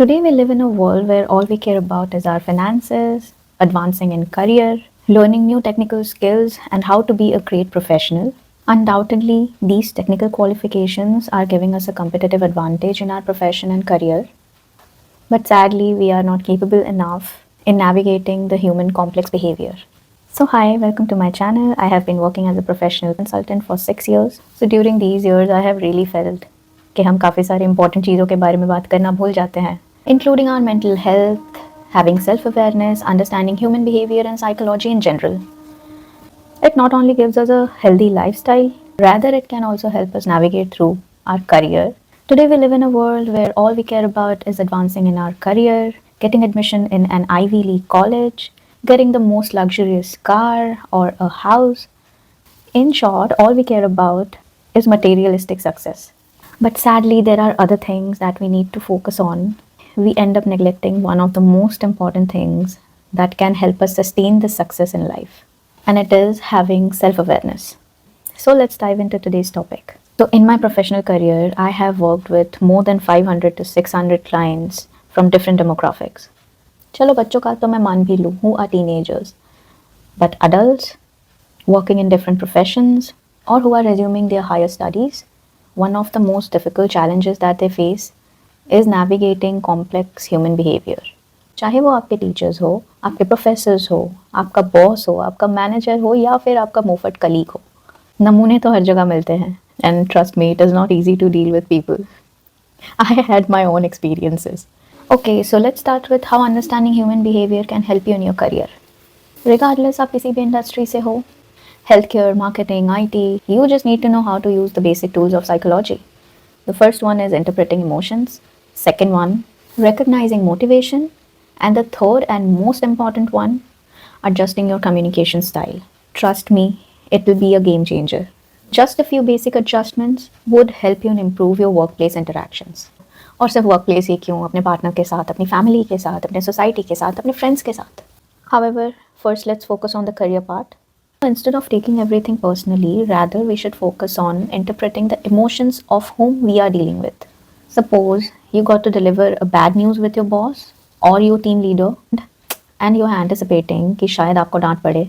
Today, we live in a world where all we care about is our finances, advancing in career, learning new technical skills, and how to be a great professional. Undoubtedly, these technical qualifications are giving us a competitive advantage in our profession and career, but sadly, we are not capable enough in navigating the human complex behavior. So, hi, welcome to my channel. I have been working as a professional consultant for 6 years. So, during these years, I have really felt कि हम काफ़ी सारी important चीज़ों के बारे में बात करना भूल जाते हैं, including our mental health, having self-awareness, understanding human behavior and psychology in general. It not only gives us a healthy lifestyle, rather it can also help us navigate through our career. Today we live in a world where all we care about is advancing in our career, getting admission in an Ivy League college, getting the most luxurious car or a house. In short, all we care about is materialistic success. But sadly, there are other things that we need to focus on. We end up neglecting one of the most important things that can help us sustain this success in life, and it is having self awareness. So, let's dive into today's topic. So, in my professional career, I have worked with more than 500 to 600 clients from different demographics. चलो बच्चों का तो मैं मान भी लूँ, who are teenagers, but adults working in different professions or who are resuming their higher studies, one of the most difficult challenges that they face is navigating complex human behavior. चाहे वो आपके टीचर्स हो, आपके professors हो, आपका boss हो, आपका manager हो या फिर आपका मुफ्त कलीग हो, नमूने तो हर जगह मिलते हैं. And trust me, it is not easy to deal with people. I had my own experiences. Okay, so let's start with how understanding human behavior can help you in your career. Regardless आप किसी भी industry से हो, healthcare, marketing, IT, you just need to know how to use the basic tools of psychology. The first one is interpreting emotions. Second one, recognizing motivation. And the third and most important one, adjusting your communication style. Trust me, it will be a game changer. Just a few basic adjustments would help you improve your workplace interactions. और सिर्फ workplace ही क्यों, अपने partner के साथ, अपनी family के साथ, अपने सोसाइटी के साथ, अपने फ्रेंड्स के साथ. However, first let's focus on the career part. Instead of taking everything personally, rather we should focus on interpreting the emotions of whom we are dealing with. Suppose you got to deliver a bad news with your boss or your team leader and you are anticipating कि शायद आपको डांट पड़े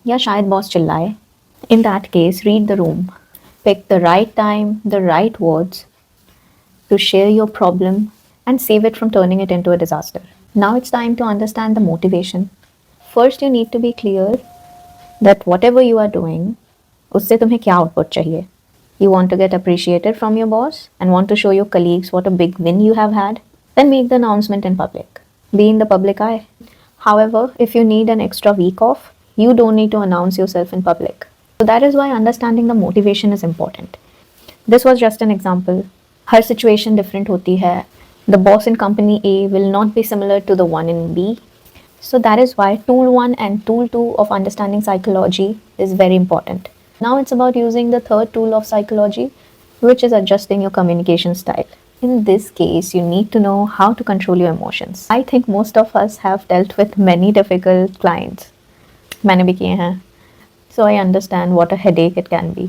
या शायद boss चिल्लाए. In that case, read the room. Pick the right time, the right words to share your problem and save it from turning it into a disaster. Now it's time to understand the motivation. First, you need to be clear that whatever you are doing, उससे तुम्हें क्या output चाहिए. You want to get appreciated from your boss and want to show your colleagues what a big win you have had, then make the announcement in public. Be in the public eye. However, if you need an extra week off, you don't need to announce yourself in public. So that is why understanding the motivation is important. This was just an example. Her situation different होती है. The boss in company A will not be similar to the one in B. So that is why tool 1 and tool 2 of understanding psychology is very important. Now it's about using the third tool of psychology, which is adjusting your communication style. In this case, you need to know how to control your emotions. I think most of us have dealt with many difficult clients. मैंने भी किए हैं. So I understand what a headache it can be.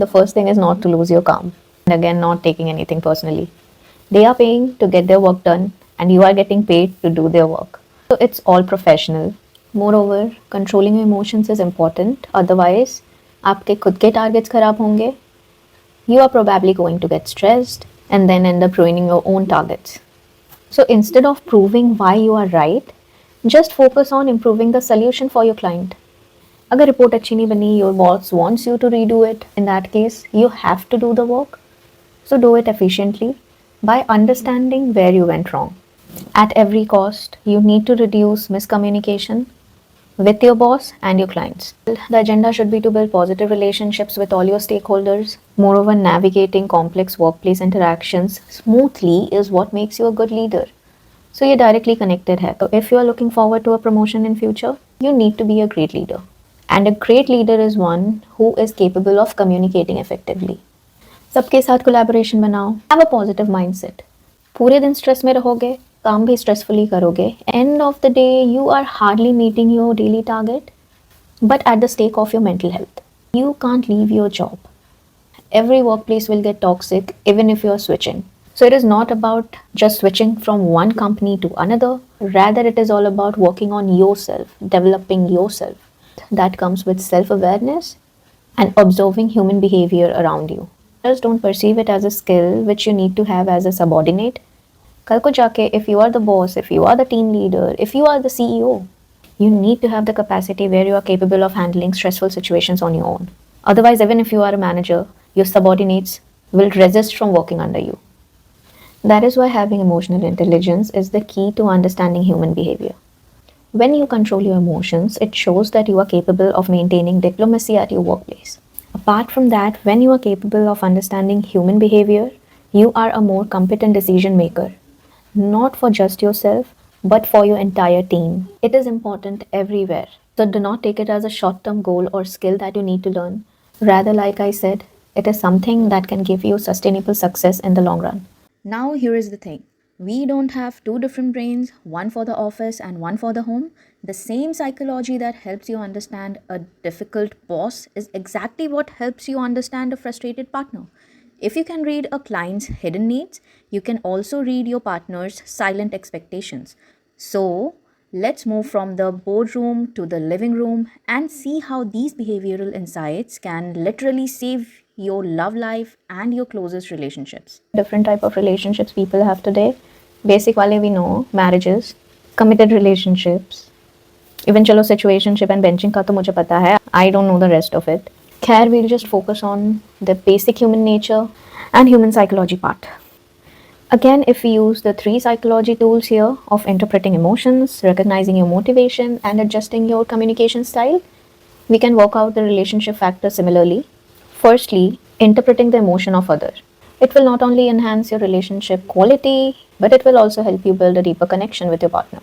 The first thing is not to lose your calm. And again, not taking anything personally. They are paying to get their work done and you are getting paid to do their work. So it's all professional. Moreover, controlling your emotions is important. Otherwise, आपके खुद के targets खराब होंगे. You are probably going to get stressed and then end up ruining your own targets. So instead of proving why you are right, just focus on improving the solution for your client. अगर report अच्छी नहीं बनी, your boss wants you to redo it. In that case, you have to do the work. So do it efficiently by understanding where you went wrong. At every cost, you need to reduce miscommunication with your boss and your clients. The agenda should be to build positive relationships with all your stakeholders. Moreover, navigating complex workplace interactions smoothly is what makes you a good leader. So you're directly connected here. So if you are looking forward to a promotion in future, you need to be a great leader. And a great leader is one who is capable of communicating effectively. सबके साथ collaboration बनाओ. Have a positive mindset. पूरे दिन stress में रहोगे, काम भी stressfully करोगे. End of the day, you are hardly meeting your daily target, but at the stake of your mental health. You can't leave your job. Every workplace will get toxic even if you are switching. So it is not about just switching from one company to another. Rather, it is all about working on yourself, developing yourself. That comes with self awareness and observing human behavior around you. Just don't perceive it as a skill which you need to have as a subordinate. कल को जाके, if you are the boss, if you are the team leader, if you are the CEO, you need to have the capacity where you are capable of handling stressful situations on your own. Otherwise, even if you are a manager, your subordinates will resist from working under you. That is why having emotional intelligence is the key to understanding human behavior. When you control your emotions, it shows that you are capable of maintaining diplomacy at your workplace. Apart from that, when you are capable of understanding human behavior, you are a more competent decision maker, not for just yourself, but for your entire team. It is important everywhere. So do not take it as a short term goal or skill that you need to learn. Rather, like I said, it is something that can give you sustainable success in the long run. Now, here is the thing, we don't have two different brains, one for the office and one for the home. The same psychology that helps you understand a difficult boss is exactly what helps you understand a frustrated partner. If you can read a client's hidden needs, you can also read your partner's silent expectations. So, let's move from the boardroom to the living room and see how these behavioral insights can literally save your love life and your closest relationships. Different type of relationships people have today. Basic wale we know, marriages, committed relationships, even चलो situationship and benching का तो मुझे पता है. I don't know the rest of it. Khair, we'll just focus on the basic human nature and human psychology part. Again, if we use the three psychology tools here of interpreting emotions, recognizing your motivation, and adjusting your communication style, we can work out the relationship factor similarly. Firstly, interpreting the emotion of other. It will not only enhance your relationship quality, but it will also help you build a deeper connection with your partner.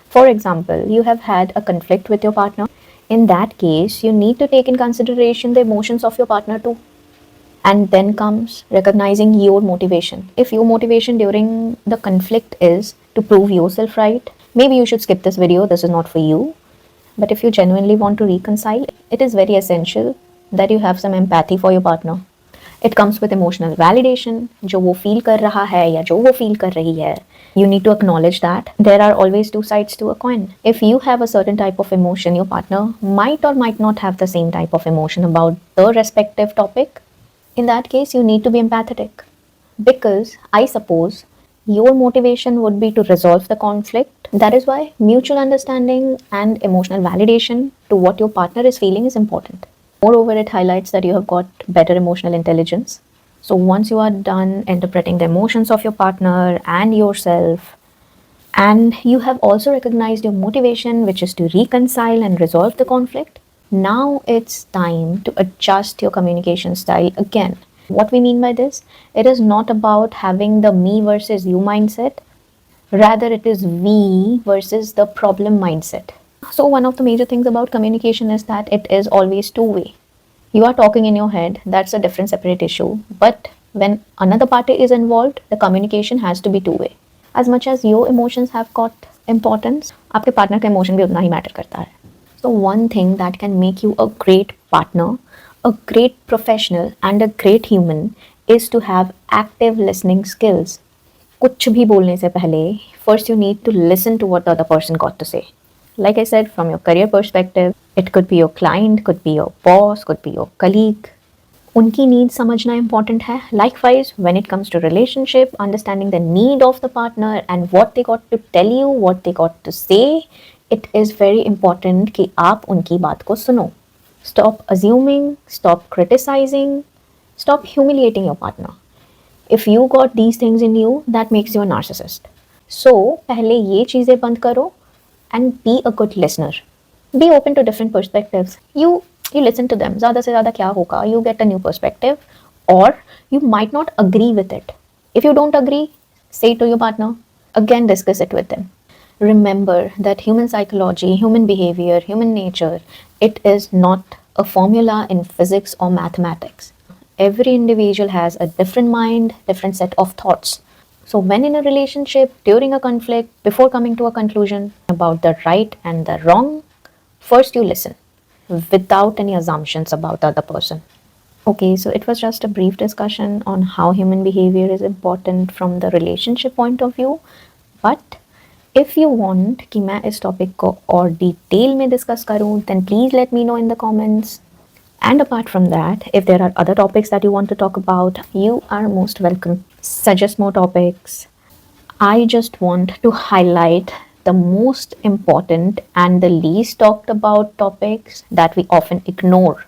For example, you have had a conflict with your partner. In that case, you need to take in consideration the emotions of your partner too. And then comes recognizing your motivation. If your motivation during the conflict is to prove yourself right, maybe you should skip this video, this is not for you. But if you genuinely want to reconcile, it is very essential that you have some empathy for your partner. It comes with emotional validation. जो वो feel कर रहा है या जो वो feel कर रही है, you need to acknowledge that there are always two sides to a coin. If you have a certain type of emotion, your partner might or might not have the same type of emotion about the respective topic. In that case, you need to be empathetic. Because I suppose your motivation would be to resolve the conflict. That is why mutual understanding and emotional validation to what your partner is feeling is important. Moreover, it highlights that you have got better emotional intelligence. So once you are done interpreting the emotions of your partner and yourself, and you have also recognized your motivation, which is to reconcile and resolve the conflict, now it's time to adjust your communication style again. What we mean by this, it is not about having the me versus you mindset, rather, it is we versus the problem mindset. So, one of the major things about communication is that it is always two-way. You are talking in your head, that's a different separate issue. But when another party is involved, the communication has to be two-way. As much as your emotions have got importance, आपके partner का emotion भी उतना ही matter करता है. So one thing that can make you a great partner, a great professional and a great human is to have active listening skills. कुछ भी बोलने से पहले, first you need to listen to what the other person got to say. Like I said, from your career perspective, it could be your client, could be your boss, could be your colleague. उनकी need समझना important है. Likewise, when it comes to relationship, understanding the need of the partner and what they got to tell you, what they got to say, it is very important कि आप उनकी बात को सुनो. Stop assuming, stop criticizing, stop humiliating your partner. If you got these things in you, that makes you a narcissist. So, पहले ये चीज़ें बंद करो and be a good listener. Be open to different perspectives. You listen to them. ज़्यादा से ज़्यादा क्या होगा? You get a new perspective, or you might not agree with it. If you don't agree, say it to your partner. Again, discuss it with them. Remember that human psychology, human behavior, human nature, it is not a formula in physics or mathematics. Every individual has a different mind, different set of thoughts. So when in a relationship, during a conflict, before coming to a conclusion about the right and the wrong, first you listen without any assumptions about the other person. Okay, so it was just a brief discussion on how human behavior is important from the relationship point of view. But if you want कि मैं इस topic को और detail में discuss करूं, then please let me know in the comments. And apart from that, if there are other topics that you want to talk about, you are most welcome. Suggest more topics. I just want to highlight the most important and the least talked about topics that we often ignore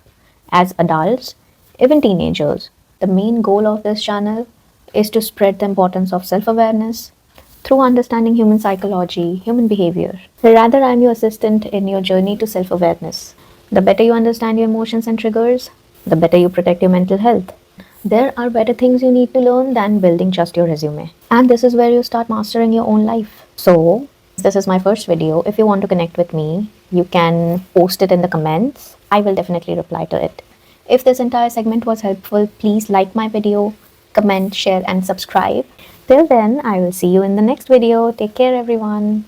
as adults, even teenagers. The main goal of this channel is to spread the importance of self awareness through understanding human psychology, human behavior. Rather, I'm your assistant in your journey to self awareness. The better you understand your emotions and triggers, the better you protect your mental health. There are better things you need to learn than building just your resume. And this is where you start mastering your own life. So, this is my first video. If you want to connect with me, you can post it in the comments. I will definitely reply to it. If this entire segment was helpful, please like my video, comment, share, and subscribe. Till then, I will see you in the next video. Take care, everyone.